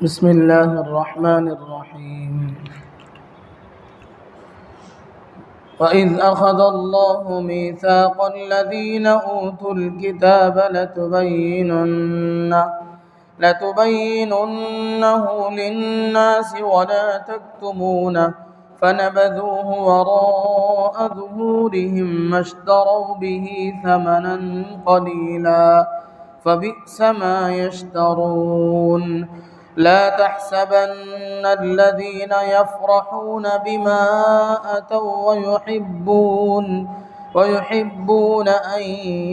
بسم الله الرحمن الرحيم وإذ أخذ الله ميثاق الذين أوتوا الكتاب لتبيننه للناس ولا تكتمونه فنبذوه وراء ظهورهم واشتروا به ثمنا قليلا فبئس ما يشترون لا تحسبن الذين يفرحون بما أتوا ويحبون أن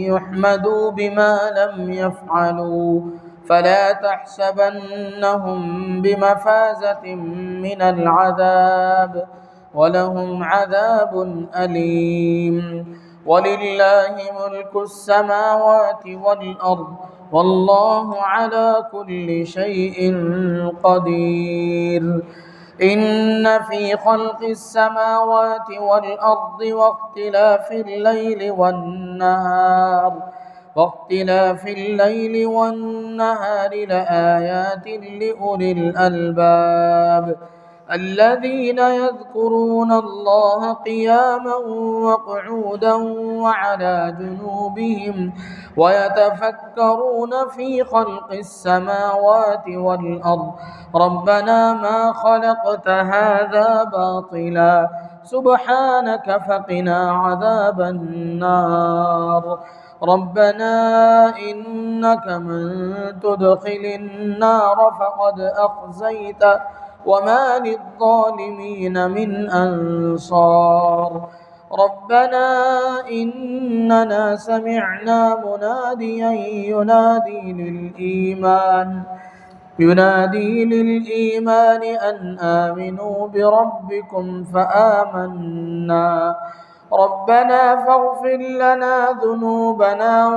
يحمدوا بما لم يفعلوا فلا تحسبنهم بمفازة من العذاب ولهم عذاب أليم ولله ملك السماوات والأرض والله على كل شيء قدير إن في خلق السماوات والأرض واختلاف الليل والنهار لآيات لأولي الألباب الذين يذكرون الله قياما وقعودا وعلى جنوبهم ويتفكرون في خلق السماوات والأرض ربنا ما خلقت هذا باطلا سبحانك فقنا عذاب النار ربنا إنك من تدخل النار فقد أخزيته وما للظالمين من أنصار ربنا إننا سمعنا مناديا ينادي للإيمان أن آمنوا بربكم فآمنا ربنا فاغفر لنا ذنوبنا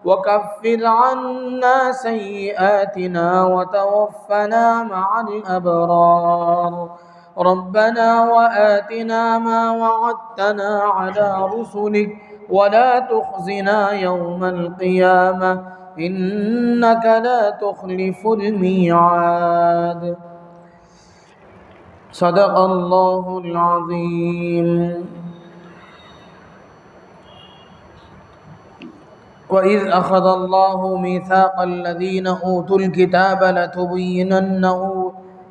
وكفر عنا سيئاتنا وتوفنا مع الأبرار ربنا وآتنا ما وعدتنا على رسلك ولا تخزنا يوم القيامة إنك لا تخلف الميعاد صدق الله العظيم وإذ أخذ الله ميثاق الذين أوتوا الكتاب لتبيننه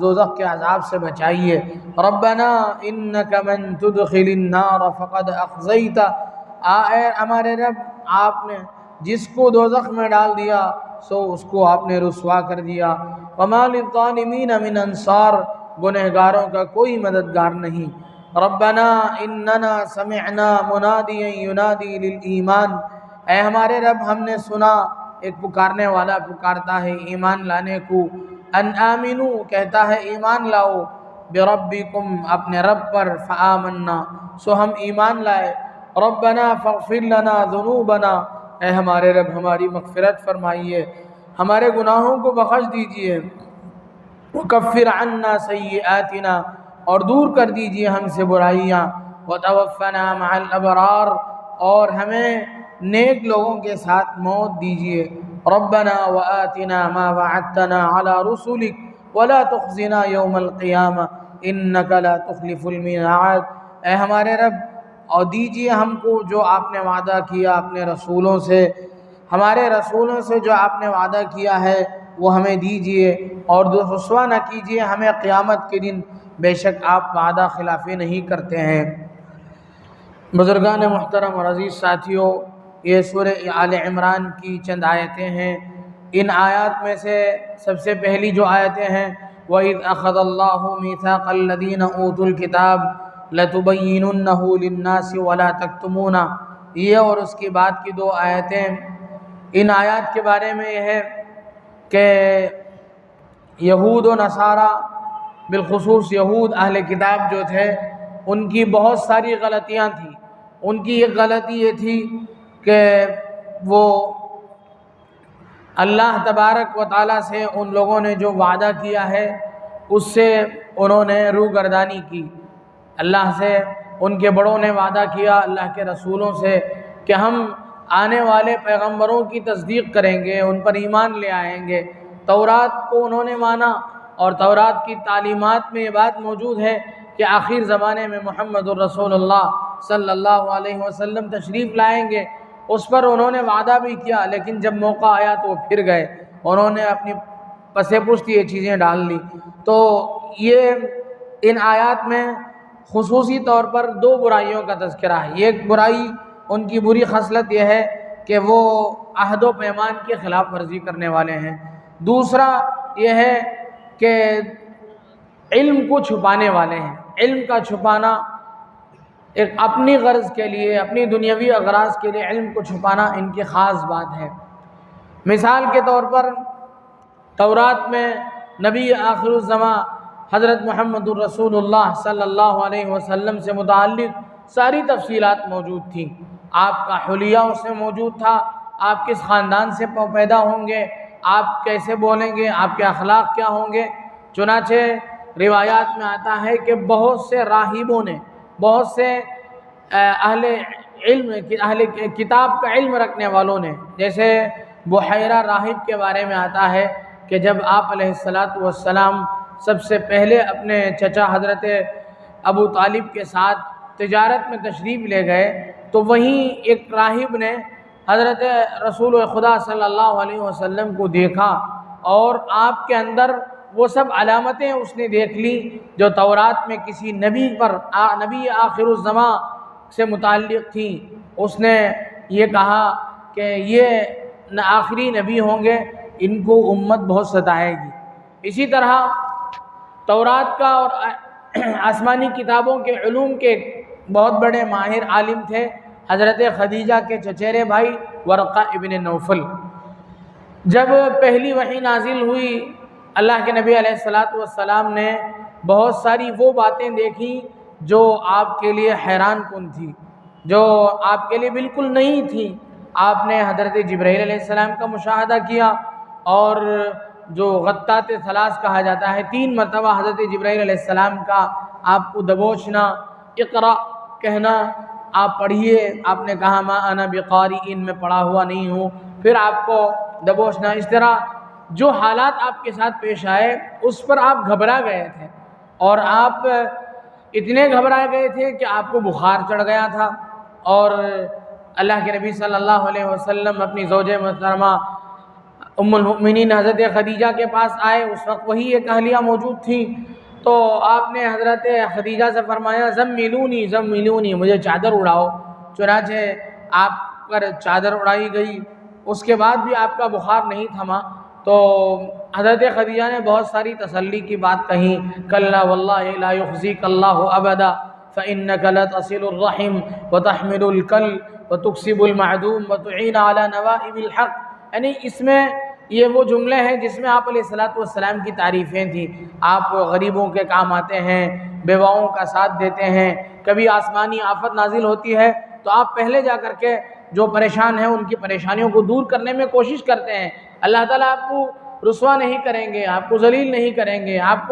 دوزخ کے عذاب سے بچائیے۔ ربنا انک من تدخل النار فقد اخزیتہ، اے ہمارے رب آپ نے جس کو دوزخ میں ڈال دیا سو اس کو آپ نے رسوا کر دیا۔ وما للظالمین من انصار، گنہگاروں کا کوئی مددگار نہیں۔ ربنا اننا سمعنا منادیا ینادی للایمان، اے ہمارے رب ہم نے سنا ایک پکارنے والا پکارتا ہے ایمان لانے کو، ان آمنو کہتا ہے ایمان لاؤ، بربکم اپنے رب پر، فآمنا سو ہم ایمان لائے۔ ربنا فاغفر لنا ذنوبنا، اے ہمارے رب ہماری مغفرت فرمائیے، ہمارے گناہوں کو بخش دیجئے۔ وکفر عنا سیئاتنا، اور دور کر دیجئے ہم سے برائیاں۔ وتوفنا مع الابرار، اور ہمیں نیک لوگوں کے ساتھ موت دیجئے۔ ربنا وآتنا ما وعدتنا على رسلك ولا تخزنا يوم القیامہ انك لا تخلف الميعاد، اے ہمارے رب اور دیجئے ہم کو جو آپ نے وعدہ کیا اپنے رسولوں سے، ہمارے رسولوں سے جو آپ نے وعدہ کیا ہے وہ ہمیں دیجئے، اور رسوا نہ کیجئے ہمیں قیامت کے دن، بے شک آپ وعدہ خلافی نہیں کرتے ہیں۔ بزرگان محترم اور عزیز ساتھیوں، یہ سورہ آل عمران کی چند آیتیں ہیں۔ ان آیات میں سے سب سے پہلی جو آیتیں ہیں، وَإِذْ أَخَذَ اللَّهُ مِيثَاقَ الَّذِينَ أُوتُوا الْكِتَابَ لَتُبَيِّنُنَّهُ لِلنَّاسِ وَلَا تَكْتُمُونَهُ، یہ اور اس کے بعد کی دو آیتیں، ان آیات کے بارے میں یہ ہے کہ یہود و نصارہ، بالخصوص یہود اہل کتاب جو تھے، ان کی بہت ساری غلطیاں تھیں۔ ان کی ایک غلطی یہ تھی کہ وہ اللہ تبارک و تعالیٰ سے ان لوگوں نے جو وعدہ کیا ہے اس سے انہوں نے روگردانی کی۔ اللہ سے ان کے بڑوں نے وعدہ کیا، اللہ کے رسولوں سے، کہ ہم آنے والے پیغمبروں کی تصدیق کریں گے، ان پر ایمان لے آئیں گے۔ تورات کو انہوں نے مانا، اور تورات کی تعلیمات میں یہ بات موجود ہے کہ آخر زمانے میں محمد الرسول اللہ صلی اللہ علیہ وسلم تشریف لائیں گے۔ اس پر انہوں نے وعدہ بھی کیا، لیکن جب موقع آیا تو وہ پھر گئے، انہوں نے اپنی پس پشت یہ چیزیں ڈال لی۔ تو یہ ان آیات میں خصوصی طور پر دو برائیوں کا تذکرہ ہے۔ ایک برائی، ان کی بری خصلت یہ ہے کہ وہ عہد و پیمان کی خلاف ورزی کرنے والے ہیں۔ دوسرا یہ ہے کہ علم کو چھپانے والے ہیں۔ علم کا چھپانا ایک اپنی غرض کے لیے، اپنی دنیاوی اغراض کے لیے علم کو چھپانا ان کی خاص بات ہے۔ مثال کے طور پر تورات میں نبی آخر الزماں حضرت محمد الرسول اللہ صلی اللہ علیہ وسلم سے متعلق ساری تفصیلات موجود تھیں۔ آپ کا حلیہ اس میں موجود تھا، آپ کس خاندان سے پیدا ہوں گے، آپ کیسے بولیں گے، آپ کے اخلاق کیا ہوں گے۔ چنانچہ روایات میں آتا ہے کہ بہت سے راہبوں نے، بہت سے اہل علم، اہل کتاب کا علم رکھنے والوں نے، جیسے بحیرہ راہب کے بارے میں آتا ہے کہ جب آپ علیہ السلام سب سے پہلے اپنے چچا حضرت ابو طالب کے ساتھ تجارت میں تشریف لے گئے تو وہیں ایک راہب نے حضرت رسول خدا صلی اللہ علیہ وسلم کو دیکھا، اور آپ کے اندر وہ سب علامتیں اس نے دیکھ لی جو تورات میں کسی نبی پر، نبی آخر الزماں سے متعلق تھیں۔ اس نے یہ کہا کہ یہ آخری نبی ہوں گے، ان کو امت بہت ستائے گی۔ اسی طرح تورات کا اور آسمانی کتابوں کے علوم کے بہت بڑے ماہر عالم تھے حضرت خدیجہ کے چچیرے بھائی ورقہ ابن نوفل۔ جب پہلی وحی نازل ہوئی، اللہ کے نبی علیہ السلام نے بہت ساری وہ باتیں دیکھیں جو آپ کے لیے حیران کن تھی، جو آپ کے لیے بالکل نہیں تھی۔ آپ نے حضرت جبرائیل علیہ السلام کا مشاہدہ کیا، اور جو غطات ثلاث کہا جاتا ہے، 3 مرتبہ حضرت جبرائیل علیہ السلام کا آپ کو دبوچنا، اقرا کہنا، آپ پڑھیے، آپ نے کہا ما انا بقاری، میں پڑھا ہوا نہیں ہوں، پھر آپ کو دبوچنا۔ اس طرح جو حالات آپ کے ساتھ پیش آئے اس پر آپ گھبرا گئے تھے، اور آپ اتنے گھبرا گئے تھے کہ آپ کو بخار چڑھ گیا تھا، اور اللہ کے نبی صلی اللہ علیہ وسلم اپنی زوجہ محترمہ ام المؤمنین حضرت خدیجہ کے پاس آئے، اس وقت وہی ایک اہلیہ موجود تھی، تو آپ نے حضرت خدیجہ سے فرمایا زملونی زملونی، مجھے چادر اڑاؤ۔ چنانچہ آپ پر چادر اڑائی گئی، اس کے بعد بھی آپ کا بخار نہیں تھما، تو حضرت خدیجہ نے بہت ساری تسلی کی بات کہیں، کلا واللہ لا یخزیک اللہ ابدا فإنک لتصل الرحم وتحمل الکل وتکسب المعدوم وتعین علی نوائب الحق، یعنی اس میں یہ وہ جملے ہیں جس میں آپ علیہ السلام کی تعریفیں تھیں۔ آپ غریبوں کے کام آتے ہیں، بیواؤں کا ساتھ دیتے ہیں، کبھی آسمانی آفت نازل ہوتی ہے تو آپ پہلے جا کر کے جو پریشان ہیں ان کی پریشانیوں کو دور کرنے میں کوشش کرتے ہیں۔ اللہ تعالیٰ آپ کو رسوا نہیں کریں گے، آپ کو ذلیل نہیں کریں گے، آپ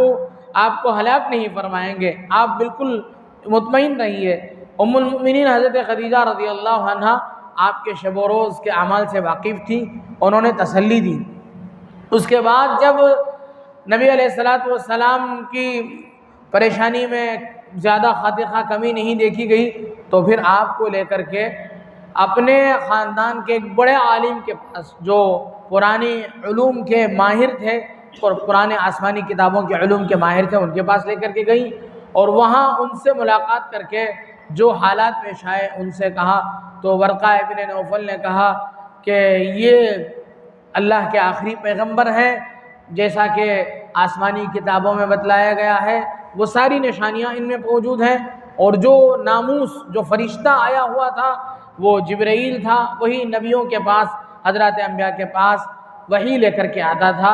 کو ہلاک نہیں فرمائیں گے، آپ بالکل مطمئن رہیے۔ ام المؤمنین حضرت خدیجہ رضی اللہ عنہ آپ کے شب و روز کے اعمال سے واقف تھی، انہوں نے تسلی دی۔ اس کے بعد جب نبی علیہ السلام کی پریشانی میں زیادہ خاطر خواہ کمی نہیں دیکھی گئی، تو پھر آپ کو لے کر کے اپنے خاندان کے ایک بڑے عالم کے پاس، جو پرانی علوم کے ماہر تھے اور پرانے آسمانی کتابوں کے علوم کے ماہر تھے، ان کے پاس لے کر کے گئی، اور وہاں ان سے ملاقات کر کے جو حالات پیش آئے ان سے کہا۔ تو ورقہ ابن نوفل نے کہا کہ یہ اللہ کے آخری پیغمبر ہیں، جیسا کہ آسمانی کتابوں میں بتلایا گیا ہے، وہ ساری نشانیاں ان میں موجود ہیں، اور جو ناموس جو فرشتہ آیا ہوا تھا وہ جبرائیل تھا، وہی نبیوں کے پاس، حضرات انبیاء کے پاس وہی لے کر کے آتا تھا۔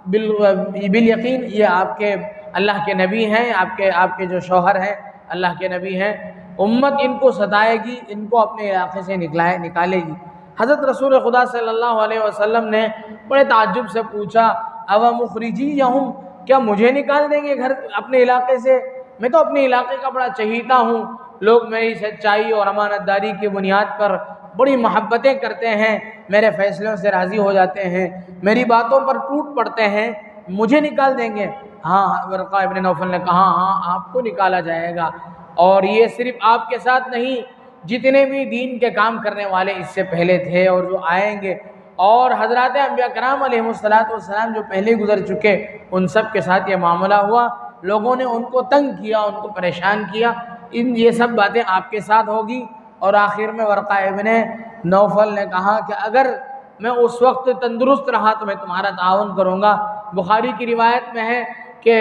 بالیقین یہ آپ کے اللہ کے نبی ہیں، آپ کے جو شوہر ہیں اللہ کے نبی ہیں، امت ان کو ستائے گی، ان کو اپنے علاقے سے نکالے گی۔ حضرت رسول خدا صلی اللہ علیہ وسلم نے بڑے تعجب سے پوچھا او مخرجیہم، کیا مجھے نکال دیں گے گھر اپنے علاقے سے؟ میں تو اپنے علاقے کا بڑا چہیتا ہوں، لوگ میری سچائی اور امانت داری کی بنیاد پر بڑی محبتیں کرتے ہیں، میرے فیصلوں سے راضی ہو جاتے ہیں، میری باتوں پر ٹوٹ پڑتے ہیں، مجھے نکال دیں گے؟ ہاں، ورقہ ابن نوفل نے کہا ہاں آپ کو نکالا جائے گا، اور یہ صرف آپ کے ساتھ نہیں، جتنے بھی دین کے کام کرنے والے اس سے پہلے تھے اور جو آئیں گے، اور حضرات انبیاء کرام علیہ السلام جو پہلے گزر چکے، ان سب کے ساتھ یہ معاملہ ہوا، لوگوں نے ان کو تنگ کیا، ان کو پریشان کیا، یہ سب باتیں آپ کے ساتھ ہوگی۔ اور آخر میں ورقہ ابن نوفل نے کہا کہ اگر میں اس وقت تندرست رہا تو میں تمہارا تعاون کروں گا۔ بخاری کی روایت میں ہے کہ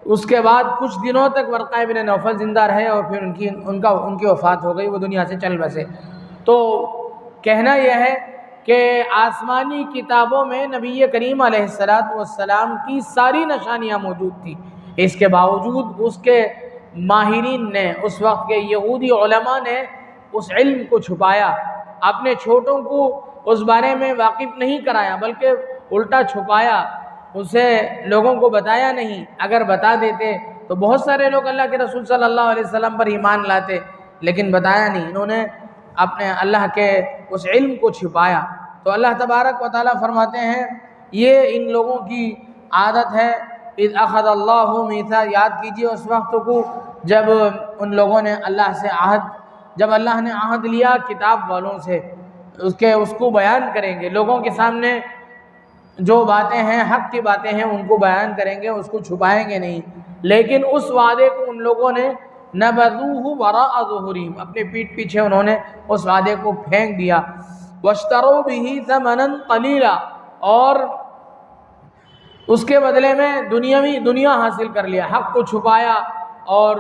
اس کے بعد کچھ دنوں تک ورقہ ابن نوفل زندہ رہے، اور پھر ان کی وفات ہو گئی، وہ دنیا سے چل بسے۔ تو کہنا یہ ہے کہ آسمانی کتابوں میں نبی کریم علیہ السلام کی ساری نشانیاں موجود تھیں، اس کے باوجود اس کے ماہرین نے، اس وقت کے یہودی علماء نے اس علم کو چھپایا، اپنے چھوٹوں کو اس بارے میں واقف نہیں کرایا، بلکہ الٹا چھپایا، اسے لوگوں کو بتایا نہیں۔ اگر بتا دیتے تو بہت سارے لوگ اللہ کے رسول صلی اللہ علیہ وسلم پر ایمان لاتے، لیکن بتایا نہیں، انہوں نے اپنے اللہ کے اس علم کو چھپایا۔ تو اللہ تبارک و تعالیٰ فرماتے ہیں یہ ان لوگوں کی عادت ہے۔ اذ اخذ اللہ میثاق، یاد کیجئے اس وقت کو جب ان لوگوں نے جب اللہ نے عہد لیا کتاب والوں سے، اس کو بیان کریں گے، لوگوں کے سامنے جو باتیں ہیں، حق کی باتیں ہیں، ان کو بیان کریں گے، اس کو چھپائیں گے نہیں۔ لیکن اس وعدے کو ان لوگوں نے نبذوہ وراء ظہورہم، اپنے پیٹھ پیچھے انہوں نے اس وعدے کو پھینک دیا۔ واشتروا بہ ثمنا قلیلا، اور اس کے بدلے میں دنیا حاصل کر لیا، حق کو چھپایا، اور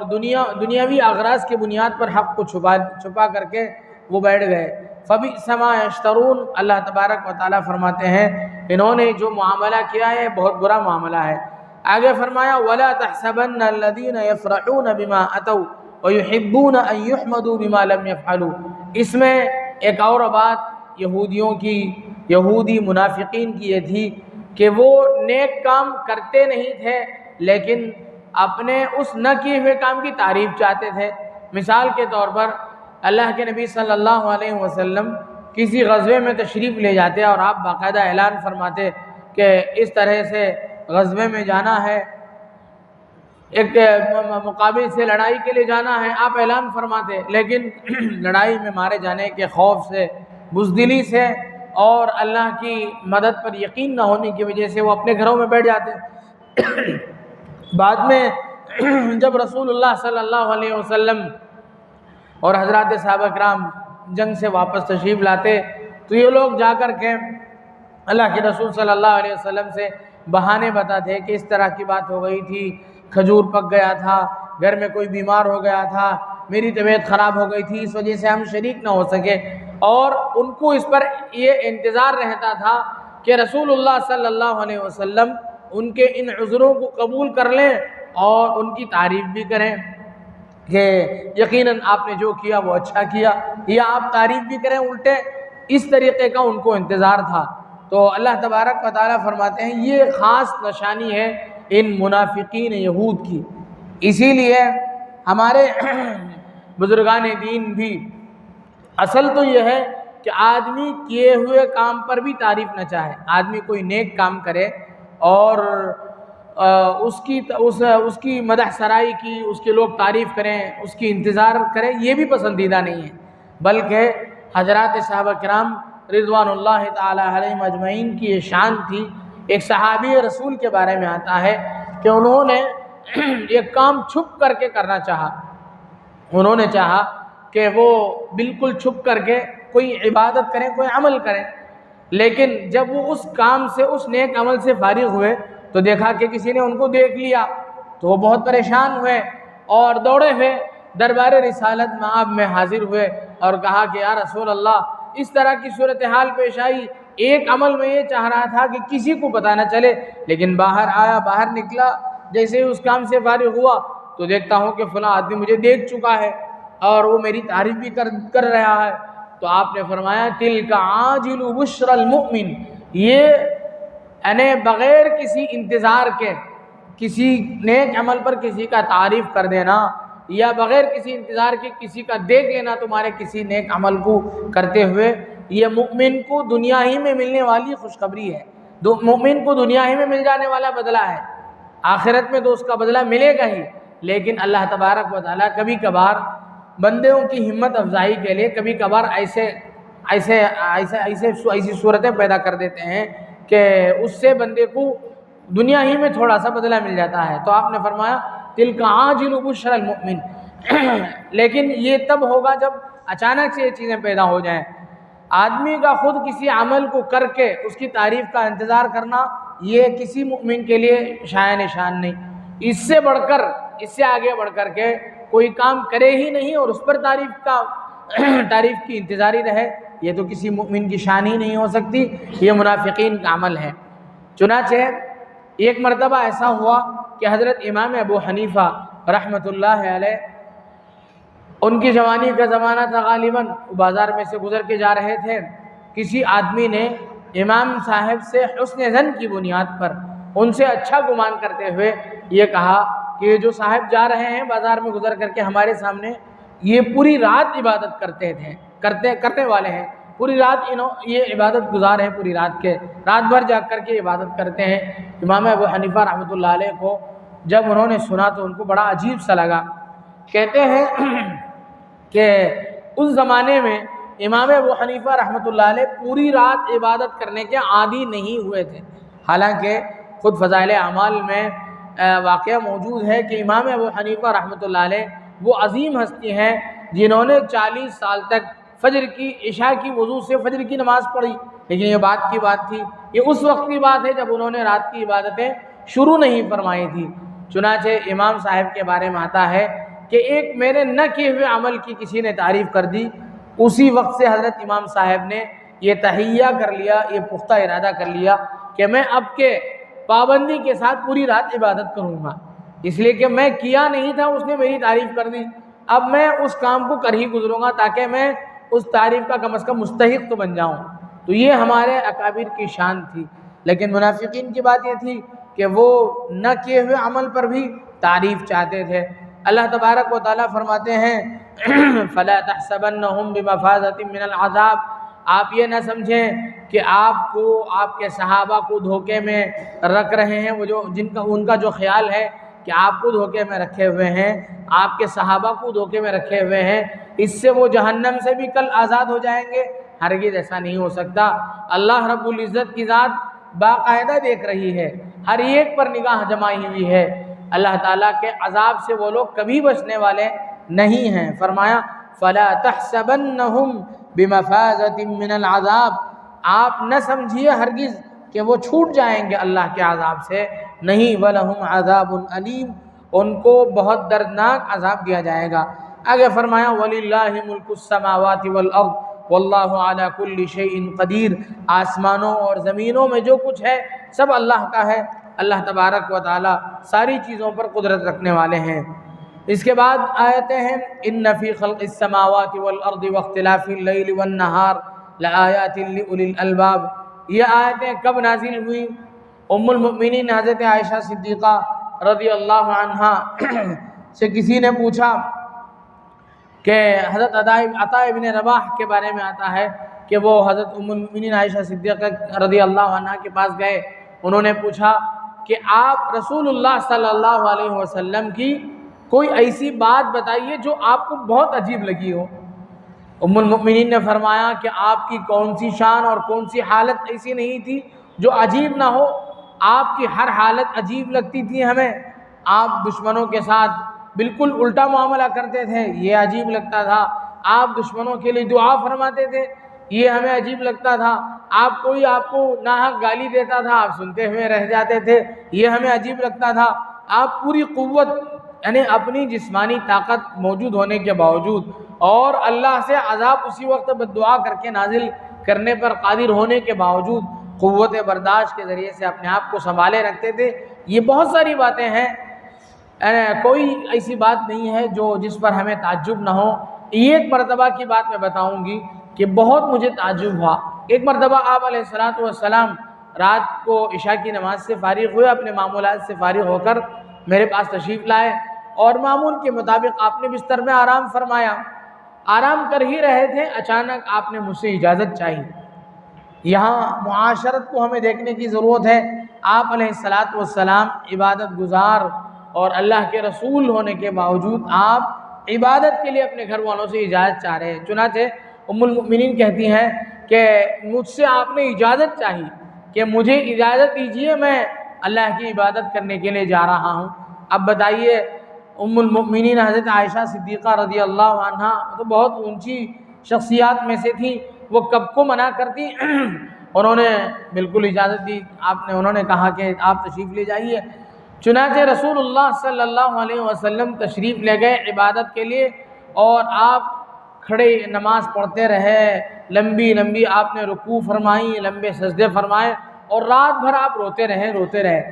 دنیاوی اغراض کی بنیاد پر حق کو چھپا کر کے وہ بیٹھ گئے۔ فبئس ما یشترون، اللہ تبارک و تعالیٰ فرماتے ہیں انہوں نے جو معاملہ کیا ہے بہت برا معاملہ ہے۔ آگے فرمایا وَلَا تَحْسَبَنَّ الَّذِينَ يَفْرَحُونَ بِمَا أَتَوْا وَيُحِبُّونَ أَن يُحْمَدُوا بِمَا لَمْ يَفْعَلُوا، اس میں ایک اور بات یہودی منافقین کی یہ تھی کہ وہ نیک کام کرتے نہیں تھے، لیکن اپنے اس نہ کیے ہوئے کام کی تعریف چاہتے تھے۔ مثال کے طور پر اللہ کے نبی صلی اللہ علیہ وسلم کسی غزوے میں تشریف لے جاتے اور آپ باقاعدہ اعلان فرماتے کہ اس طرح سے غزوے میں جانا ہے، ایک مقابل سے لڑائی کے لیے جانا ہے، آپ اعلان فرماتے، لیکن لڑائی میں مارے جانے کے خوف سے، بزدلی سے اور اللہ کی مدد پر یقین نہ ہونے کی وجہ سے وہ اپنے گھروں میں بیٹھ جاتے ہیں۔ بعد میں جب رسول اللہ صلی اللہ علیہ وسلم اور حضرات صحابہ کرام جنگ سے واپس تشریف لاتے تو یہ لوگ جا کر کے اللہ کے رسول صلی اللہ علیہ وسلم سے بہانے بتاتے کہ اس طرح کی بات ہو گئی تھی، کھجور پک گیا تھا، گھر میں کوئی بیمار ہو گیا تھا، میری طبیعت خراب ہو گئی تھی، اس وجہ سے ہم شریک نہ ہو سکے۔ اور ان کو اس پر یہ انتظار رہتا تھا کہ رسول اللہ صلی اللہ علیہ وسلم ان کے ان عذروں کو قبول کر لیں اور ان کی تعریف بھی کریں کہ یقیناً آپ نے جو کیا وہ اچھا کیا، یا آپ تعریف بھی کریں الٹے، اس طریقے کا ان کو انتظار تھا۔ تو اللہ تبارک و تعالیٰ فرماتے ہیں یہ خاص نشانی ہے ان منافقین یہود کی۔ اسی لیے ہمارے بزرگان دین بھی اصل تو یہ ہے کہ آدمی کیے ہوئے کام پر بھی تعریف نہ چاہے، آدمی کوئی نیک کام کرے اور اس کی مدح سرائی کی، اس کے لوگ تعریف کریں، اس کی انتظار کریں، یہ بھی پسندیدہ نہیں ہے، بلکہ حضرات صحابہ کرام رضوان اللہ تعالی علیہم اجمعین کی یہ شان تھی۔ ایک صحابی رسول کے بارے میں آتا ہے کہ انہوں نے ایک کام چھپ کر کے کرنا چاہا، انہوں نے چاہا کہ وہ بالکل چھپ کر کے کوئی عبادت کریں، کوئی عمل کریں، لیکن جب وہ اس کام سے، اس نیک عمل سے فارغ ہوئے تو دیکھا کہ کسی نے ان کو دیکھ لیا، تو وہ بہت پریشان ہوئے اور دوڑے ہوئے دربار رسالت مآب میں حاضر ہوئے اور کہا کہ یا رسول اللہ اس طرح کی صورتحال پیش آئی، ایک عمل میں یہ چاہ رہا تھا کہ کسی کو پتہ نہ چلے، لیکن باہر آیا، باہر نکلا، جیسے اس کام سے فارغ ہوا تو دیکھتا ہوں کہ فلاں آدمی مجھے دیکھ چکا ہے اور وہ میری تعریف بھی کر رہا ہے۔ تو آپ نے فرمایا تلک عاجل بشر المؤمن، یہ یعنی بغیر کسی انتظار کے کسی نیک عمل پر کسی کا تعریف کر دینا، یا بغیر کسی انتظار کے کسی کا دیکھ لینا تمہارے کسی نیک عمل کو کرتے ہوئے، یہ مومن کو دنیا ہی میں ملنے والی خوشخبری ہے، مومن کو دنیا ہی میں مل جانے والا بدلہ ہے، آخرت میں تو اس کا بدلہ ملے گا ہی، لیکن اللہ تبارک و تعالیٰ کبھی کبھار بندوں کی ہمت افزائی کے لیے کبھی کبھار ایسی صورتیں پیدا کر دیتے ہیں کہ اس سے بندے کو دنیا ہی میں تھوڑا سا بدلہ مل جاتا ہے۔ تو آپ نے فرمایا تلک عاجل بشر المؤمن، لیکن یہ تب ہوگا جب اچانک سے یہ چیزیں پیدا ہو جائیں۔ آدمی کا خود کسی عمل کو کر کے اس کی تعریف کا انتظار کرنا یہ کسی مؤمن کے لیے شایع نشان نہیں، اس سے بڑھ کر، اس سے آگے بڑھ کر کے کوئی کام کرے ہی نہیں اور اس پر تعریف کی انتظاری رہے، یہ تو کسی مؤمن کی شان ہی نہیں ہو سکتی، یہ منافقین کا عمل ہے۔ چنانچہ ایک مرتبہ ایسا ہوا کہ حضرت امام ابو حنیفہ رحمۃ اللہ علیہ، ان کی جوانی کا زمانہ تھا، غالباً بازار میں سے گزر کے جا رہے تھے، کسی آدمی نے امام صاحب سے حسن ظن کی بنیاد پر ان سے اچھا گمان کرتے ہوئے یہ کہا کہ یہ جو صاحب جا رہے ہیں بازار میں گزر کر کے ہمارے سامنے، یہ پوری رات عبادت کرنے والے ہیں، پوری رات یہ عبادت گزار ہیں، پوری رات بھر جاگ کر کے عبادت کرتے ہیں۔ امام ابو حنیفہ رحمۃ اللہ علیہ کو جب انہوں نے سنا تو ان کو بڑا عجیب سا لگا۔ کہتے ہیں کہ اس زمانے میں امام ابو حنیفہ رحمۃ اللہ علیہ پوری رات عبادت کرنے کے عادی نہیں ہوئے تھے، حالانکہ خود فضائل اعمال میں واقعہ موجود ہے کہ امام ابو حنیفہ رحمۃ اللہ علیہ وہ عظیم ہستی ہیں جنہوں نے 40 سال تک فجر کی، عشاء کی وضو سے فجر کی نماز پڑھی، لیکن یہ بات کی بات تھی، یہ اس وقت کی بات ہے جب انہوں نے رات کی عبادتیں شروع نہیں فرمائی تھی۔ چنانچہ امام صاحب کے بارے میں آتا ہے کہ ایک میرے نہ کیے ہوئے عمل کی کسی نے تعریف کر دی، اسی وقت سے حضرت امام صاحب نے یہ تہیہ کر لیا، یہ پختہ ارادہ کر لیا کہ میں اب کے پابندی کے ساتھ پوری رات عبادت کروں گا، اس لیے کہ میں کیا نہیں تھا، اس نے میری تعریف کر دی، اب میں اس کام کو کر ہی گزروں گا تاکہ میں اس تعریف کا کم از کم مستحق تو بن جاؤں۔ تو یہ ہمارے اکابر کی شان تھی، لیکن منافقین کی بات یہ تھی کہ وہ نہ کیے ہوئے عمل پر بھی تعریف چاہتے تھے۔ اللہ تبارک و تعالیٰ فرماتے ہیں فَلَا تَحْسَبَنَّهُمْ بِمَفَازَةٍ مِّنَ الْعَذَابِ، آپ یہ نہ سمجھیں کہ آپ کو، آپ کے صحابہ کو دھوکے میں رکھ رہے ہیں، وہ جو ان کا جو خیال ہے کہ آپ کو دھوکے میں رکھے ہوئے ہیں، آپ کے صحابہ کو دھوکے میں رکھے ہوئے ہیں، اس سے وہ جہنم سے بھی کل آزاد ہو جائیں گے، ہرگز ایسا نہیں ہو سکتا۔ اللہ رب العزت کی ذات باقاعدہ دیکھ رہی ہے، ہر ایک پر نگاہ جمائی ہوئی ہے۔ اللہ تعالیٰ کے عذاب سے وہ لوگ کبھی بچنے والے نہیں ہیں۔ فرمایا فَلَا تَحْسَبَنَّهُمْ بِمَفَازَةٍ مِّنَ الْعَذَابِ، آپ نہ سمجھیے ہرگز کہ وہ چھوٹ جائیں گے اللہ کے عذاب سے، نہیں، وَلَهُمْ عَذَابٌ عَلِيمٌ، ان کو بہت دردناک عذاب دیا جائے گا۔ آگے فرمایا وَلِلَّهِ مُلْكُ السَّمَاوَاتِ وَالْأَرْضِ وَاللَّهُ عَلَى كُلِّ شَيْءٍ قَدِيرٌ، آسمانوں اور زمینوں میں جو کچھ ہے سب اللہ کا ہے، اللہ تبارک و تعالی ساری چیزوں پر قدرت رکھنے والے ہیں۔ اس کے بعد آیتیں ہیں ان فی خلق السماوات والارض واختلاف اللیل والنہار لآیات لأولی الالباب، یہ آیتیں کب نازل ہوئی؟ ام المؤمنین حضرت عائشہ صدیقہ رضی اللہ عنہا سے کسی نے پوچھا کہ حضرت عطا ابن رباح کے بارے میں آتا ہے کہ وہ حضرت ام المؤمنین عائشہ صدیقہ رضی اللہ عنہا کے پاس گئے، انہوں نے پوچھا کہ آپ رسول اللہ صلی اللہ علیہ وسلم کی کوئی ایسی بات بتائیے جو آپ کو بہت عجیب لگی ہو۔ ام المؤمنین نے فرمایا کہ آپ کی کون سی شان اور کون سی حالت ایسی نہیں تھی جو عجیب نہ ہو، آپ کی ہر حالت عجیب لگتی تھی ہمیں، آپ دشمنوں کے ساتھ بالکل الٹا معاملہ کرتے تھے، یہ عجیب لگتا تھا، آپ دشمنوں کے لیے دعا فرماتے تھے، یہ ہمیں عجیب لگتا تھا، کوئی آپ کو ناحق گالی دیتا تھا، آپ سنتے ہوئے رہ جاتے تھے، یہ ہمیں عجیب لگتا تھا، آپ پوری قوت یعنی اپنی جسمانی طاقت موجود ہونے کے باوجود اور اللہ سے عذاب اسی وقت بددعا کر کے نازل کرنے پر قادر ہونے کے باوجود قوت برداشت کے ذریعے سے اپنے آپ کو سنبھالے رکھتے تھے۔ یہ بہت ساری باتیں ہیں، کوئی ایسی بات نہیں ہے جو جس پر ہمیں تعجب نہ ہو۔ ایک مرتبہ کی بات میں بتاؤں گی کہ بہت مجھے تعجب ہوا۔ ایک مرتبہ آپ علیہ الصلوۃ والسلام رات کو عشاء کی نماز سے فارغ ہوئے، اپنے معمولات سے فارغ ہو کر میرے پاس تشریف لائے اور معمول کے مطابق آپ نے بستر میں آرام فرمایا۔ آرام کر ہی رہے تھے، اچانک آپ نے مجھ سے اجازت چاہی۔ یہاں معاشرت کو ہمیں دیکھنے کی ضرورت ہے۔ آپ علیہ الصلوۃ والسلام عبادت گزار اور اللہ کے رسول ہونے کے باوجود آپ عبادت کے لیے اپنے گھر والوں سے اجازت چاہ رہے ہیں۔ چنانچہ ام المؤمنین کہتی ہیں کہ مجھ سے آپ نے اجازت چاہی کہ مجھے اجازت دیجیے، میں اللہ کی عبادت کرنے کے لیے جا رہا ہوں۔ اب بتائیے، ام المؤمنین حضرت عائشہ صدیقہ رضی اللہ عنہا تو بہت اونچی شخصیات میں سے تھی، وہ کب کو منع کرتی؟ انہوں نے بالکل اجازت دی، انہوں نے کہا کہ آپ تشریف لے جائیے۔ چنانچہ رسول اللہ صلی اللہ علیہ وسلم تشریف لے گئے عبادت کے لیے، اور آپ کھڑے نماز پڑھتے رہے، لمبی لمبی آپ نے رکوع فرمائی، لمبے سجدے فرمائے، اور رات بھر آپ روتے رہے۔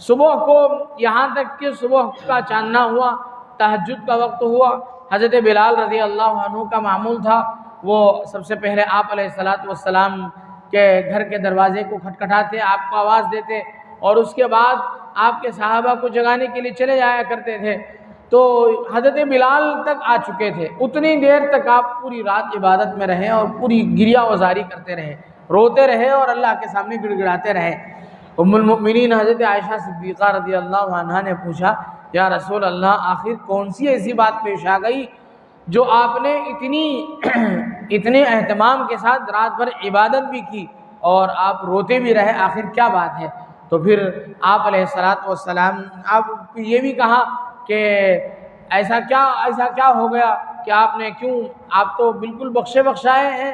صبح کو یہاں تک کہ صبح کا چاندنا ہوا، تہجد کا وقت ہوا، حضرت بلال رضی اللہ عنہ کا معمول تھا، وہ سب سے پہلے آپ علیہ الصلوۃ والسلام کے گھر کے دروازے کو کھٹکھٹاتے، آپ کو آواز دیتے، اور اس کے بعد آپ کے صحابہ کو جگانے کے لیے چلے جایا کرتے تھے۔ تو حضرت بلال تک آ چکے تھے، اتنی دیر تک آپ پوری رات عبادت میں رہے اور پوری گریہ وزاری کرتے رہے، روتے رہے اور اللہ کے سامنے گڑ گڑاتے رہے۔ ام المؤمنین حضرت عائشہ صدیقہ رضی اللہ عنہا نے پوچھا، یا رسول اللہ، آخر کون سی ایسی بات پیش آ گئی جو آپ نے اتنے اہتمام کے ساتھ رات بھر عبادت بھی کی اور آپ روتے بھی رہے، آخر کیا بات ہے؟ تو پھر آپ علیہ الصلوۃ والسلام آپ یہ بھی کہا کہ ایسا کیا ہو گیا کہ آپ تو بالکل بخشے بخشائے ہیں،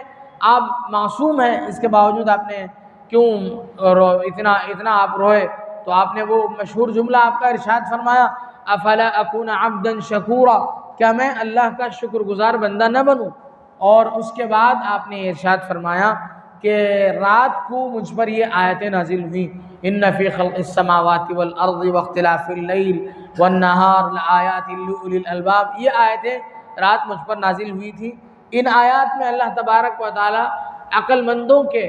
آپ معصوم ہیں، اس کے باوجود آپ نے کیوں اتنا آپ روئے؟ تو آپ نے وہ مشہور جملہ آپ کا ارشاد فرمایا، افلا اکون عبدا شکورا، کیا میں اللہ کا شکر گزار بندہ نہ بنوں؟ اور اس کے بعد آپ نے ارشاد فرمایا کہ رات کو مجھ پر یہ آیتیں نازل ہوئیں، ان فی خلق السماوات والارض واختلاف اللیل والنہار لآیات لأولی الالباب، یہ آیتیں رات مجھ پر نازل ہوئی تھی۔ ان آیات میں اللہ تبارک و تعالی عقل مندوں کے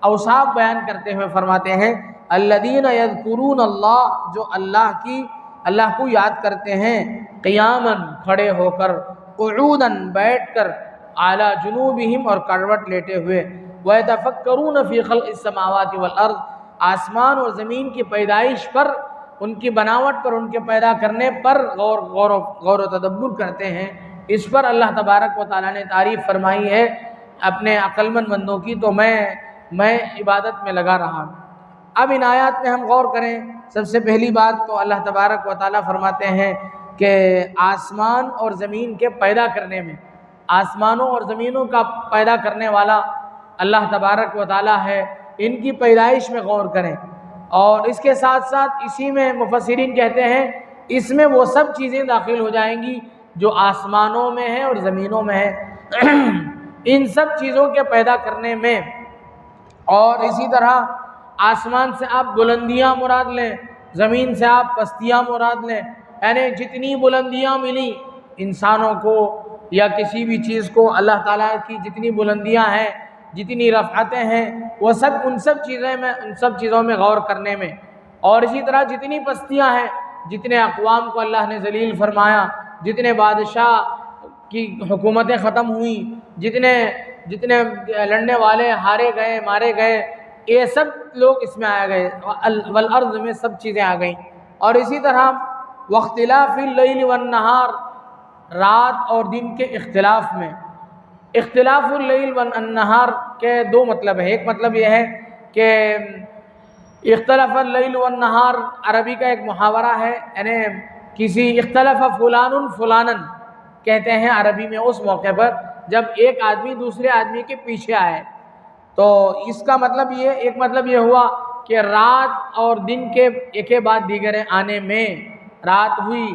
اوصاف بیان کرتے ہوئے فرماتے ہیں، الذین یذکرون اللہ، جو اللہ کو یاد کرتے ہیں، قیاماً کھڑے ہو کر، قعوداً بیٹھ کر، علی جنوبہم اور کروٹ لیٹے ہوئے، ویتفکرون فی خلق السماوات والارض، آسمان اور زمین کی پیدائش پر، ان کی بناوٹ پر، ان کے پیدا کرنے پر غور و تدبر کرتے ہیں۔ اس پر اللہ تبارک و تعالیٰ نے تعریف فرمائی ہے، اپنے عقلمند بندوں کی، تو میں عبادت میں لگا رہا ہوں۔ اب ان آیات میں ہم غور کریں۔ سب سے پہلی بات تو اللہ تبارک و تعالیٰ فرماتے ہیں کہ آسمان اور زمین کے پیدا کرنے میں، آسمانوں اور زمینوں کا پیدا کرنے والا اللہ تبارک و تعالیٰ ہے، ان کی پیدائش میں غور کریں۔ اور اس کے ساتھ ساتھ اسی میں مفسرین کہتے ہیں اس میں وہ سب چیزیں داخل ہو جائیں گی جو آسمانوں میں ہیں اور زمینوں میں ہیں، ان سب چیزوں کے پیدا کرنے میں۔ اور اسی طرح آسمان سے آپ بلندیاں مراد لیں، زمین سے آپ پستیاں مراد لیں، یعنی جتنی بلندیاں ملی انسانوں کو یا کسی بھی چیز کو، اللہ تعالیٰ کی جتنی بلندیاں ہیں، جتنی رفعتیں ہیں، وہ سب ان سب چیزوں میں غور کرنے میں۔ اور اسی طرح جتنی پستیاں ہیں، جتنے اقوام کو اللہ نے ذلیل فرمایا، جتنے بادشاہ کی حکومتیں ختم ہوئیں، جتنے لڑنے والے ہارے گئے، مارے گئے، یہ سب لوگ اس میں آ گئے، والارض میں سب چیزیں آ گئیں۔ اور اسی طرح واختلاف اللیل والنہار، رات اور دن کے اختلاف میں۔ اختلاف اللیل والنہار کے دو مطلب ہیں۔ ایک مطلب یہ ہے کہ اختلاف اللیل والنہار عربی کا ایک محاورہ ہے، یعنی کسی اختلاف فلان فلانا کہتے ہیں عربی میں اس موقع پر جب ایک آدمی دوسرے آدمی کے پیچھے آئے۔ تو اس کا مطلب ایک مطلب یہ ہوا کہ رات اور دن کے ایک بعد دیگرے آنے میں، رات ہوئی،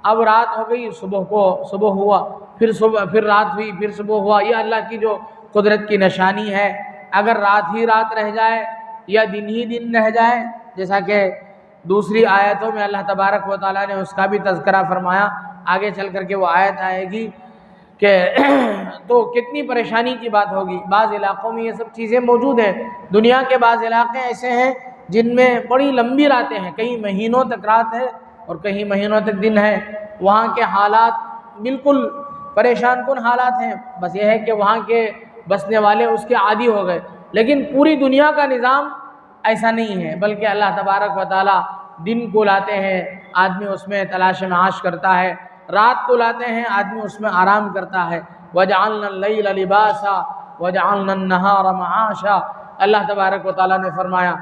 اب رات ہو گئی، صبح ہوا، پھر رات ہوئی، پھر صبح ہوا۔ یہ اللہ کی جو قدرت کی نشانی ہے۔ اگر رات ہی رات رہ جائے یا دن ہی دن رہ جائے، جیسا کہ دوسری آیتوں میں اللہ تبارک و تعالیٰ نے اس کا بھی تذکرہ فرمایا، آگے چل کر کے وہ آیت آئے گی کہ تو کتنی پریشانی کی بات ہوگی۔ بعض علاقوں میں یہ سب چیزیں موجود ہیں۔ دنیا کے بعض علاقے ایسے ہیں جن میں بڑی لمبی راتیں ہیں، کئی مہینوں تک رات ہے اور کئی مہینوں تک دن ہے۔ وہاں کے حالات بالکل پریشان کن حالات ہیں، بس یہ ہے کہ وہاں کے بسنے والے اس کے عادی ہو گئے۔ لیکن پوری دنیا کا نظام ایسا نہیں ہے، بلکہ اللہ تبارک و تعالیٰ دن کو لاتے ہیں، آدمی اس میں تلاش معاش کرتا ہے، رات کو لاتے ہیں، آدمی اس میں آرام کرتا ہے۔ وَجَعَلْنَا اللَّيْلَ لِبَاسًا وَجَعَلْنَا النَّهَارَ مَعَاشًا، اللہ تبارک و تعالیٰ نے فرمایا۔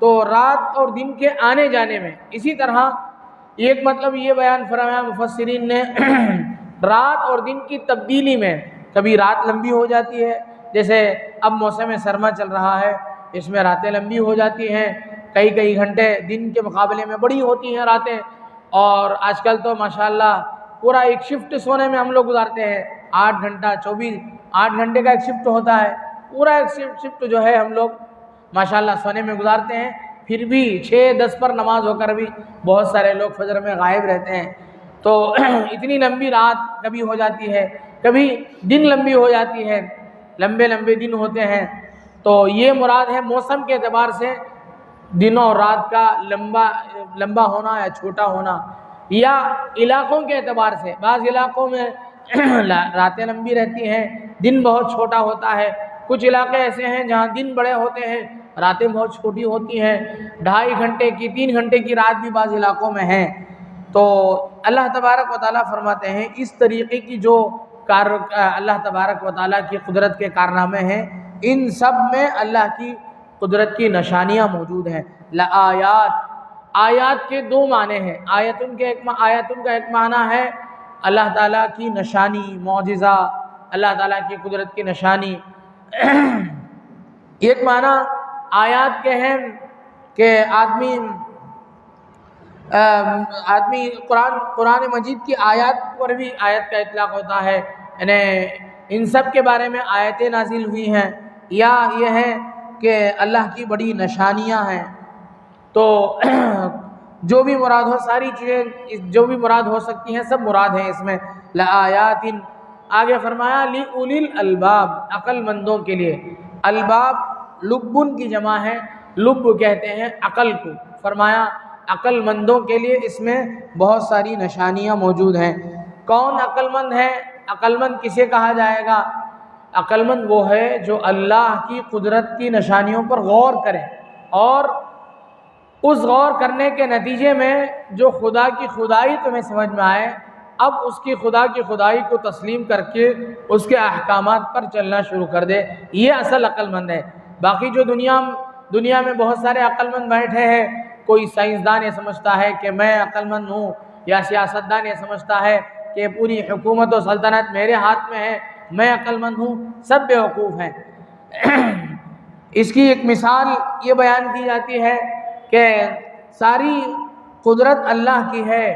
تو رات اور دن کے آنے جانے میں، اسی طرح ایک مطلب یہ بیان فرمایا مفسرین نے رات اور دن کی تبدیلی میں، کبھی رات لمبی ہو جاتی ہے، جیسے اب موسم سرما چل رہا ہے، اس میں راتیں لمبی ہو جاتی ہیں، کئی گھنٹے دن کے مقابلے میں بڑی ہوتی ہیں راتیں۔ اور آج کل تو ماشاءاللہ پورا ایک شفٹ سونے میں ہم لوگ گزارتے ہیں، 8 گھنٹے کا ایک شفٹ ہوتا ہے، پورا ایک شفٹ جو ہے ہم لوگ ماشاءاللہ سونے میں گزارتے ہیں۔ پھر بھی 6-10 پر نماز ہو کر بھی بہت سارے لوگ فجر میں غائب رہتے ہیں۔ تو اتنی لمبی رات کبھی ہو جاتی ہے، کبھی دن لمبی ہو جاتی ہے، لمبے دن ہوتے ہیں۔ تو یہ مراد ہے موسم کے اعتبار سے دن اور رات کا لمبا ہونا یا چھوٹا ہونا، یا علاقوں کے اعتبار سے۔ بعض علاقوں میں راتیں لمبی رہتی ہیں، دن بہت چھوٹا ہوتا ہے۔ کچھ علاقے ایسے ہیں جہاں دن بڑے ہوتے ہیں، راتیں بہت چھوٹی ہوتی ہیں، 2.5 گھنٹے کی 3 گھنٹے کی رات بھی بعض علاقوں میں ہیں۔ تو اللہ تبارک و تعالیٰ فرماتے ہیں اس طریقے کی جو اللہ تبارک و تعالیٰ کی قدرت کے کارنامے ہیں، ان سب میں اللہ کی قدرت کی نشانیاں موجود ہیں۔ لآیات، آیات کے 2 معنی ہیں۔ آیتن کا ایک معنی ہے اللہ تعالیٰ کی نشانی، معجزہ، اللہ تعالیٰ کی قدرت کی نشانی۔ ایک معنی آیات کے ہیں کہ آدمی قرآن مجید کی آیات پر بھی آیت کا اطلاق ہوتا ہے، یعنی ان سب کے بارے میں آیتیں نازل ہوئی ہیں، یا یہ ہے کہ اللہ کی بڑی نشانیاں ہیں۔ تو جو بھی مراد ہو، ساری چیزیں جو بھی مراد ہو سکتی ہیں سب مراد ہیں اس میں۔ لآیات، آگے فرمایا لِأُولِي الْأَلْبَابِ، عقل مندوں کے لیے۔ الباب لبن کی جمع ہے، لب کہتے ہیں عقل کو۔ فرمایا عقل مندوں کے لیے اس میں بہت ساری نشانیاں موجود ہیں۔ کون عقل مند ہے؟ عقل مند کسے کہا جائے گا؟ عقل مند وہ ہے جو اللہ کی قدرت کی نشانیوں پر غور کرے، اور اس غور کرنے کے نتیجے میں جو خدا کی خدائی تمہیں سمجھ میں آئے، اب اس کی خدا کی خدائی کو تسلیم کر کے اس کے احکامات پر چلنا شروع کر دے، یہ اصل عقل مند ہے۔ باقی جو دنیا میں بہت سارے عقل مند بیٹھے ہیں، کوئی سائنسدان یہ سمجھتا ہے کہ میں عقل مند ہوں، یا سیاستدان یہ سمجھتا ہے کہ پوری حکومت و سلطنت میرے ہاتھ میں ہے، میں عقل مند ہوں، سب بیوقوف ہیں۔ اس کی ایک مثال یہ بیان کی جاتی ہے کہ ساری قدرت اللہ کی ہے،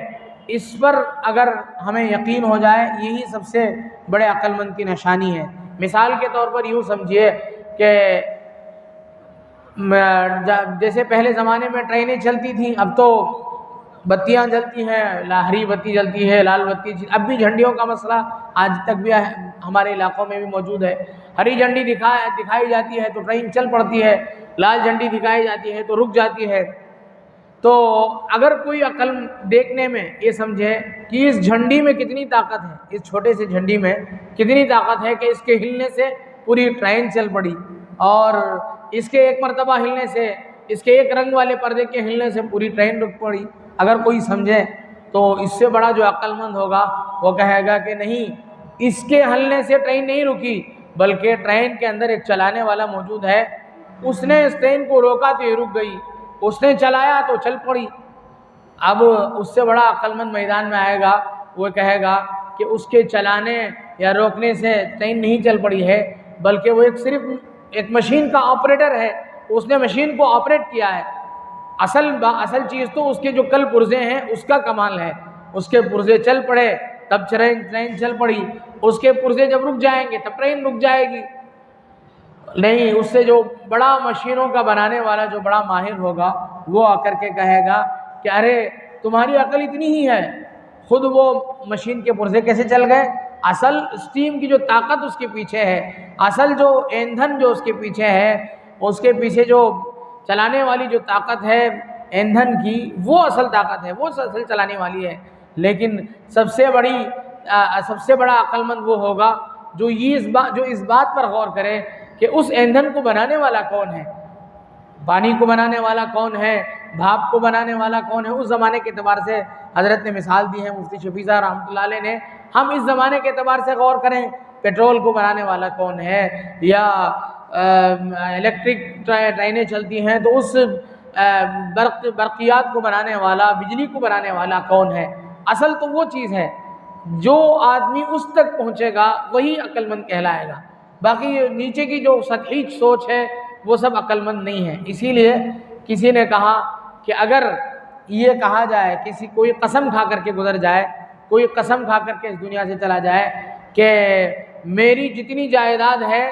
اس پر اگر ہمیں یقین ہو جائے، یہی سب سے بڑے عقل مند کی نشانی ہے۔ مثال کے طور پر یوں سمجھیے کہ جیسے پہلے زمانے میں ٹرینیں چلتی تھیں، اب تو بتیاں جلتی ہیں، ہری بتی جلتی ہے، لال بتی، اب بھی جھنڈیوں کا مسئلہ آج تک بھی ہمارے علاقوں میں بھی موجود ہے۔ ہری جھنڈی دکھائی جاتی ہے تو ٹرین چل پڑتی ہے، لال جھنڈی دکھائی جاتی ہے تو رک جاتی ہے۔ تو اگر کوئی عقل دیکھنے میں یہ سمجھے کہ اس جھنڈی میں کتنی طاقت ہے، اس چھوٹے سے جھنڈی میں کتنی طاقت ہے کہ اس کے ہلنے سے پوری ٹرین چل پڑی، اور اس کے ایک مرتبہ ہلنے سے، اس کے ایک رنگ والے پردے کے ہلنے سے پوری ٹرین رک پڑی، اگر کوئی سمجھے تو اس سے بڑا جو عقل مند ہوگا وہ کہے گا کہ نہیں، اس کے ہلنے سے ٹرین نہیں رکی، بلکہ ٹرین کے اندر ایک چلانے والا موجود ہے، اس نے اس ٹرین کو روکا تو یہ رک گئی، اس نے چلایا تو چل پڑی۔ اب اس سے بڑا عقل مند میدان میں آئے گا، وہ کہے گا کہ اس کے چلانے یا روکنے سے ٹرین نہیں چل پڑی ہے، بلکہ وہ صرف ایک مشین کا آپریٹر ہے، اس نے مشین کو آپریٹ کیا ہے، اصل چیز تو اس کے جو کل پرزے ہیں اس کا کمال ہے، اس کے پرزے چل پڑے تب ٹرین چل پڑی، اس کے پرزے جب رک جائیں گے تب ٹرین رک جائے گی۔ نہیں، اس سے جو بڑا مشینوں کا بنانے والا جو بڑا ماہر ہوگا وہ آ کر کے کہے گا کہ ارے تمہاری عقل اتنی ہی ہے، خود وہ مشین کے پرزے کیسے چل گئے؟ اصل اسٹیم کی جو طاقت اس کے پیچھے ہے، اصل جو ایندھن جو اس کے پیچھے ہے، اس کے پیچھے جو چلانے والی جو طاقت ہے ایندھن کی، وہ اصل طاقت ہے، وہ اصل چلانے والی ہے۔ لیکن سب سے بڑا عقل مند وہ ہوگا جو اس بات پر غور کرے کہ اس ایندھن کو بنانے والا کون ہے، پانی کو بنانے والا کون ہے، بھاپ کو بنانے والا کون ہے۔ اس زمانے کے اعتبار سے حضرت نے مثال دی ہے، مفتی شفیع صاحب رحمۃ اللہ علیہ نے، ہم اس زمانے کے اعتبار سے غور کریں، پیٹرول کو بنانے والا کون ہے، یا الیکٹرک ٹرینیں چلتی ہیں تو اس برقیات کو بنانے والا، بجلی کو بنانے والا کون ہے؟ اصل تو وہ چیز ہے، جو آدمی اس تک پہنچے گا وہی عقل مند کہلائے گا، باقی نیچے کی جو سطحی سوچ ہے وہ سب عقل مند نہیں ہے۔ اسی لیے کسی نے کہا کہ اگر یہ کہا جائے، کوئی قسم کھا کر کے گزر جائے، کوئی قسم کھا کر کے اس دنیا سے چلا جائے کہ میری جتنی جائیداد ہے،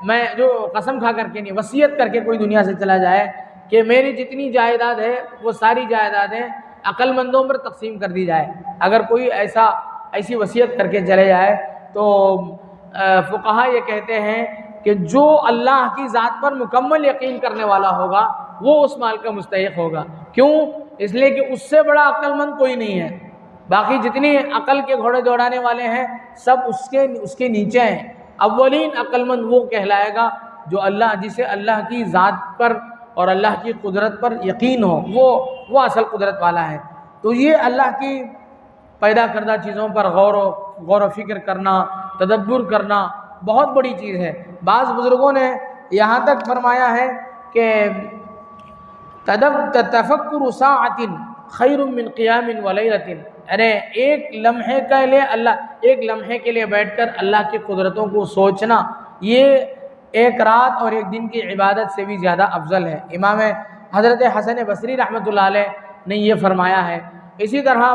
میں جو قسم کھا کر کے نہیں، وصیت کر کے کوئی دنیا سے چلا جائے کہ میری جتنی جائیداد ہے وہ ساری جائیدادیں عقل مندوں پر تقسیم کر دی جائے، اگر کوئی ایسی وصیت کر کے چلے جائے تو فقہا یہ کہتے ہیں کہ جو اللہ کی ذات پر مکمل یقین کرنے والا ہوگا وہ اس مال کا مستحق ہوگا۔ کیوں؟ اس لیے کہ اس سے بڑا عقل مند کوئی نہیں ہے، باقی جتنی عقل کے گھوڑے دوڑانے والے ہیں سب اس کے نیچے ہیں۔ اولین عقل مند وہ کہلائے گا جو جسے اللہ کی ذات پر اور اللہ کی قدرت پر یقین ہو، وہ اصل قدرت والا ہے۔ تو یہ اللہ کی پیدا کردہ چیزوں پر غور و فکر کرنا، تدبر کرنا بہت بڑی چیز ہے۔ بعض بزرگوں نے یہاں تک فرمایا ہے کہ تفکر ساعۃ خیر من قیام ولیلۃ، ارے ایک لمحے کے لیے بیٹھ کر اللہ کی قدرتوں کو سوچنا، یہ ایک رات اور ایک دن کی عبادت سے بھی زیادہ افضل ہے۔ امام حضرت حسن بصری رحمۃ اللہ علیہ نے یہ فرمایا ہے۔ اسی طرح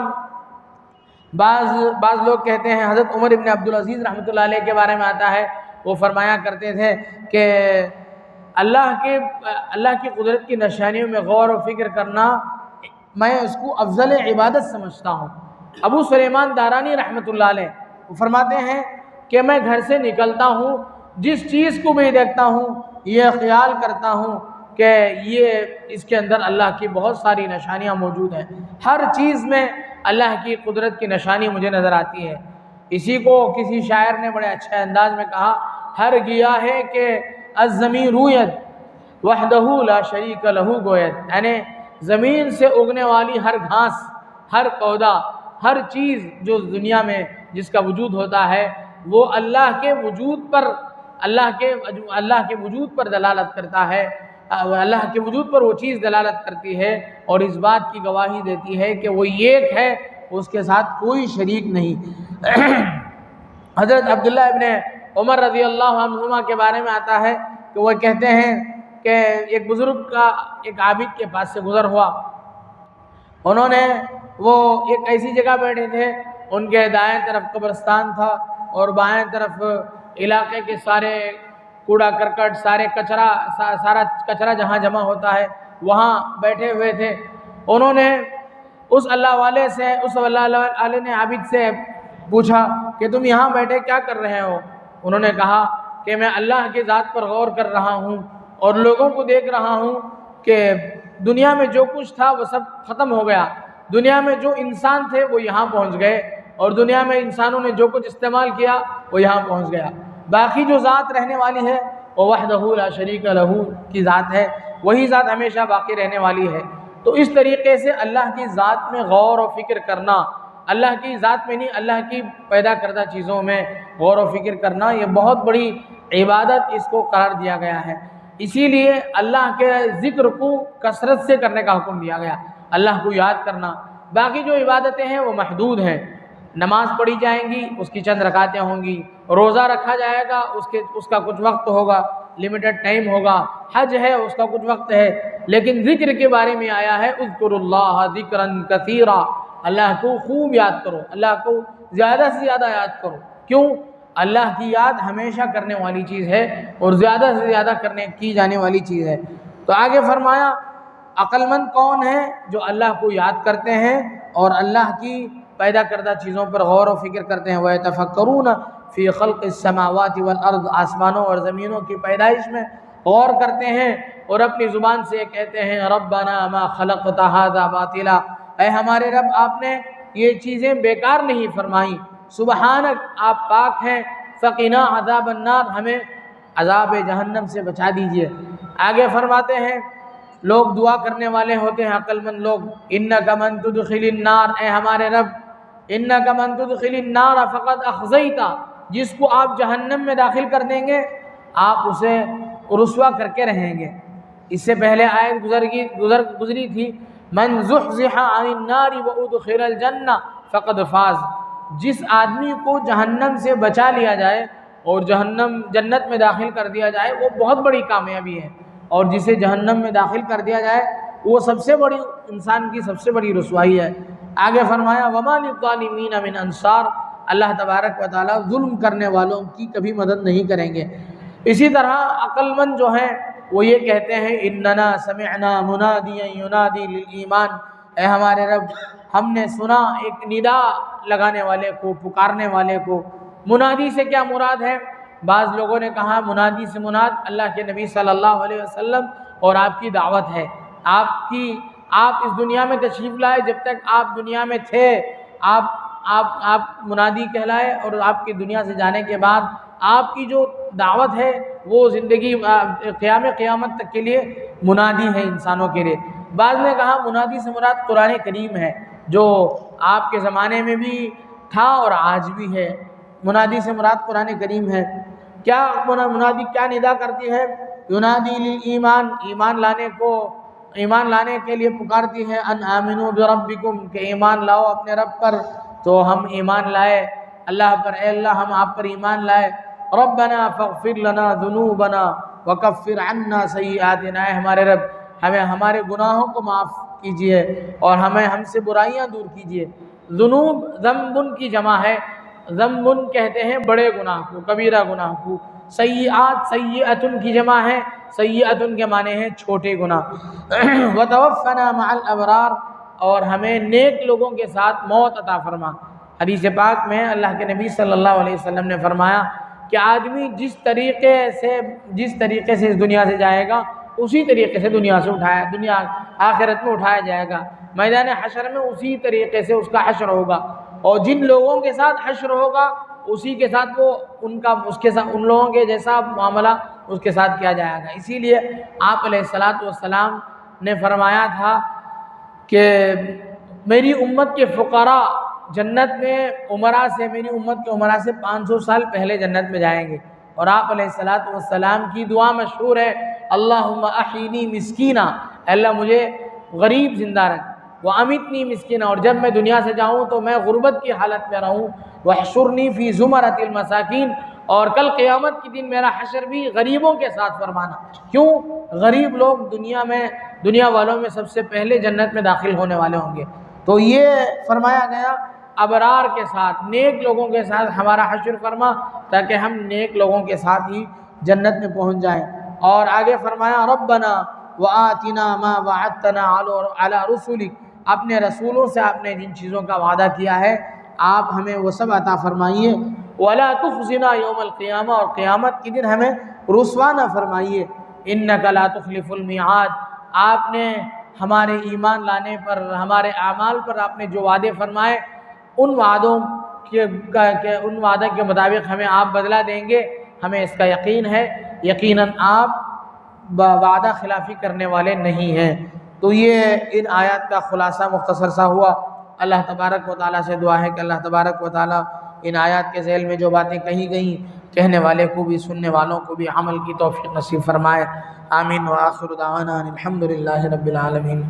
بعض لوگ کہتے ہیں، حضرت عمر ابن عبدالعزیز رحمۃ اللہ علیہ کے بارے میں آتا ہے، وہ فرمایا کرتے تھے کہ اللہ کی قدرت کی نشانیوں میں غور و فکر کرنا میں اس کو افضل عبادت سمجھتا ہوں۔ ابو سلیمان دارانی رحمۃ اللہ علیہ وہ فرماتے ہیں کہ میں گھر سے نکلتا ہوں، جس چیز کو میں دیکھتا ہوں یہ خیال کرتا ہوں کہ اس کے اندر اللہ کی بہت ساری نشانیاں موجود ہیں، ہر چیز میں اللہ کی قدرت کی نشانی مجھے نظر آتی ہے۔ اسی کو کسی شاعر نے بڑے اچھے انداز میں کہا، ہر گیا ہے کہ الزمین رویت وحدہ لا شریک لہ گوید، یعنی زمین سے اگنے والی ہر گھاس، ہر پودا، ہر چیز جو دنیا میں جس کا وجود ہوتا ہے وہ اللہ کے وجود پر اللہ کے وجود پر دلالت کرتا ہے، اللہ کے وجود پر وہ چیز دلالت کرتی ہے اور اس بات کی گواہی دیتی ہے کہ وہ ایک ہے، اس کے ساتھ کوئی شریک نہیں۔ حضرت عبداللہ ابن عمر رضی اللہ عنہما کے بارے میں آتا ہے کہ وہ کہتے ہیں کہ ایک بزرگ کا ایک عابد کے پاس سے گزر ہوا، انہوں نے وہ ایک ایسی جگہ بیٹھے تھے، ان کے دائیں طرف قبرستان تھا اور بائیں طرف علاقے کے سارے کوڑا کرکٹ، سارا کچرا جہاں جمع ہوتا ہے وہاں بیٹھے ہوئے تھے۔ انہوں نے اس اللہ والے نے عابد سے پوچھا کہ تم یہاں بیٹھے کیا کر رہے ہو؟ انہوں نے کہا کہ میں اللہ کی ذات پر غور کر رہا ہوں اور لوگوں کو دیکھ رہا ہوں کہ دنیا میں جو کچھ تھا وہ سب ختم ہو گیا، دنیا میں جو انسان تھے وہ یہاں پہنچ گئے اور دنیا میں انسانوں نے جو کچھ استعمال کیا وہ یہاں پہنچ گیا، باقی جو ذات رہنے والی ہے وہ وحدہ لا شریک لہ کی ذات ہے، وہی ذات ہمیشہ باقی رہنے والی ہے۔ تو اس طریقے سے اللہ کی ذات میں غور و فکر کرنا، اللہ کی ذات میں نہیں اللہ کی پیدا کردہ چیزوں میں غور و فکر کرنا، یہ بہت بڑی عبادت اس کو قرار دیا گیا ہے۔ اسی لیے اللہ کے ذکر کو کثرت سے کرنے کا حکم دیا گیا، اللہ کو یاد کرنا۔ باقی جو عبادتیں ہیں وہ محدود ہیں، نماز پڑھی جائیں گی اس کی چند رکعتیں ہوں گی، روزہ رکھا جائے گا اس کا کچھ وقت ہوگا، لمیٹڈ ٹائم ہوگا، حج ہے اس کا کچھ وقت ہے، لیکن ذکر کے بارے میں آیا ہے اذکروا اللہ ذکرا کثیرا، اللہ کو خوب یاد کرو، اللہ کو زیادہ سے زیادہ یاد کرو۔ کیوں؟ اللہ کی یاد ہمیشہ کرنے والی چیز ہے اور زیادہ سے زیادہ کی جانے والی چیز ہے۔ تو آگے فرمایا عقل مند کون ہے؟ جو اللہ کو یاد کرتے ہیں اور اللہ کی پیدا کردہ چیزوں پر غور و فکر کرتے ہیں۔ وَيَتَفَكَّرُونَ فِي خَلْقِ السَّمَاوَاتِ وَالْأَرْضِ، آسمانوں اور زمینوں کی پیدائش میں غور کرتے ہیں اور اپنی زبان سے کہتے ہیں ربنا ما خلقت هذا باطلا، اے ہمارے رب آپ نے یہ چیزیں بیکار نہیں فرمائیں، سبحانک آپ پاک ہیں، فقنا عذاب النار ہمیں عذاب جہنم سے بچا دیجئے۔ آگے فرماتے ہیں لوگ دعا کرنے والے ہوتے ہیں عقل مند لوگ، انک من تدخل النار، اے ہمارے رب انک من تدخل النار فقد اخزیتا، جس کو آپ جہنم میں داخل کر دیں گے آپ اسے رسوا کر کے رہیں گے۔ اس سے پہلے آیت گزری تھی من زحزح عن النار وادخل الجنہ فقد فاز، جس آدمی کو جہنم سے بچا لیا جائے اور جنت میں داخل کر دیا جائے وہ بہت بڑی کامیابی ہے، اور جسے جہنم میں داخل کر دیا جائے وہ سب سے بڑی انسان کی سب سے بڑی رسوائی ہے۔ آگے فرمایا وما للظالمین من انصار، اللہ تبارک و تعالیٰ ظلم کرنے والوں کی کبھی مدد نہیں کریں گے۔ اسی طرح عقل مند جو ہیں وہ یہ کہتے ہیں اننا سمعنا منادیا ینادی للایمان، اے ہمارے رب ہم نے سنا ایک ندا لگانے والے کو، پکارنے والے کو۔ منادی سے کیا مراد ہے؟ بعض لوگوں نے کہا منادی سے مراد اللہ کے نبی صلی اللہ علیہ وسلم اور آپ کی دعوت ہے، آپ اس دنیا میں تشریف لائے، جب تک آپ دنیا میں تھے آپ منادی کہلائے، اور آپ کی دنیا سے جانے کے بعد آپ کی جو دعوت ہے وہ زندگی قیامت تک کے لیے منادی ہے انسانوں کے لیے۔ بعض نے کہا منادی سے مراد قرآن کریم ہے جو آپ کے زمانے میں بھی تھا اور آج بھی ہے، منادی سے مراد قرآن کریم ہے۔ کیا منادی کیا ندا کرتی ہے؟ ینادی للایمان، ایمان لانے کے لیے پکارتی ہے، ان آمنوا بربکم، کہ ایمان لاؤ اپنے رب پر۔ تو ہم ایمان لائے اللہ پر، اے اللہ ہم آپ پر ایمان لائے۔ ربنا فاغفر لنا ذنوبنا وکفر عنا سیئاتنا، اے ہمارے رب ہمیں ہمارے گناہوں کو معاف کیجئے اور ہم سے برائیاں دور کیجئے۔ ذنوب ذنب کی جمع ہے، ذنب کہتے ہیں بڑے گناہ کو، کبیرہ گناہ کو۔ سیئات سیئۃ کی جمع ہے، سیئۃ کے معنی ہیں چھوٹے گناہ۔ وتوفنا مع الابرار، اور ہمیں نیک لوگوں کے ساتھ موت عطا فرما۔ حدیث پاک میں اللہ کے نبی صلی اللہ علیہ وسلم نے فرمایا کہ آدمی جس طریقے سے اس دنیا سے جائے گا اسی طریقے سے آخرت میں اٹھایا جائے گا، میدان حشر میں اسی طریقے سے اس کا حشر ہوگا، اور جن لوگوں کے ساتھ حشر ہوگا اسی کے ساتھ ان لوگوں کے جیسا معاملہ اس کے ساتھ کیا جائے گا۔ اسی لیے آپ علیہ الصلاۃ والسلام نے فرمایا تھا کہ میری امت کے فقراء جنت میں عمرہ سے، میری امت کے عمرہ سے 500 سال پہلے جنت میں جائیں گے، اور آپ علیہ السلام کی دعا مشہور ہے، اللہم احینی مسکینہ، اللہ مجھے غریب زندہ رکھ، وَأَمِتْنِي مسکینہ، اور جب میں دنیا سے جاؤں تو میں غربت کی حالت میں رہوں، وَاحْشُرْنِي فِي زُمَرَةِ الْمَسَاکِین، اور کل قیامت کے دن میرا حشر بھی غریبوں کے ساتھ فرمانا۔ کیوں؟ غریب لوگ دنیا والوں میں سب سے پہلے جنت میں داخل ہونے والے ہوں گے۔ تو یہ فرمایا گیا ابرار کے ساتھ، نیک لوگوں کے ساتھ ہمارا حشر فرما، تاکہ ہم نیک لوگوں کے ساتھ ہی جنت میں پہنچ جائیں۔ اور آگے فرمایا ربنا وآتنا ما وعدتنا علی رسلک، اپنے رسولوں سے آپ نے جن چیزوں کا وعدہ کیا ہے آپ ہمیں وہ سب عطا فرمائیے، ولا تخزنا یوم القیامہ، اور قیامت کے دن ہمیں رسوا نہ فرمائیے، انک لا تخلف المیعاد، آپ نے ہمارے ایمان لانے پر، ہمارے اعمال پر آپ نے جو وعدے فرمائے ان وعدے کے مطابق ہمیں آپ بدلہ دیں گے، ہمیں اس کا یقین ہے، یقیناً آپ وعدہ خلافی کرنے والے نہیں ہیں۔ تو یہ ان آیات کا خلاصہ مختصر سا ہوا۔ اللہ تبارک و تعالیٰ سے دعا ہے کہ اللہ تبارک و تعالیٰ ان آیات کے ذیل میں جو باتیں کہی گئیں، کہنے والے کو بھی، سننے والوں کو بھی عمل کی توفیق نصیب فرمائے۔ آمین۔ وآخر دعوانا الحمد للہ رب العالمین۔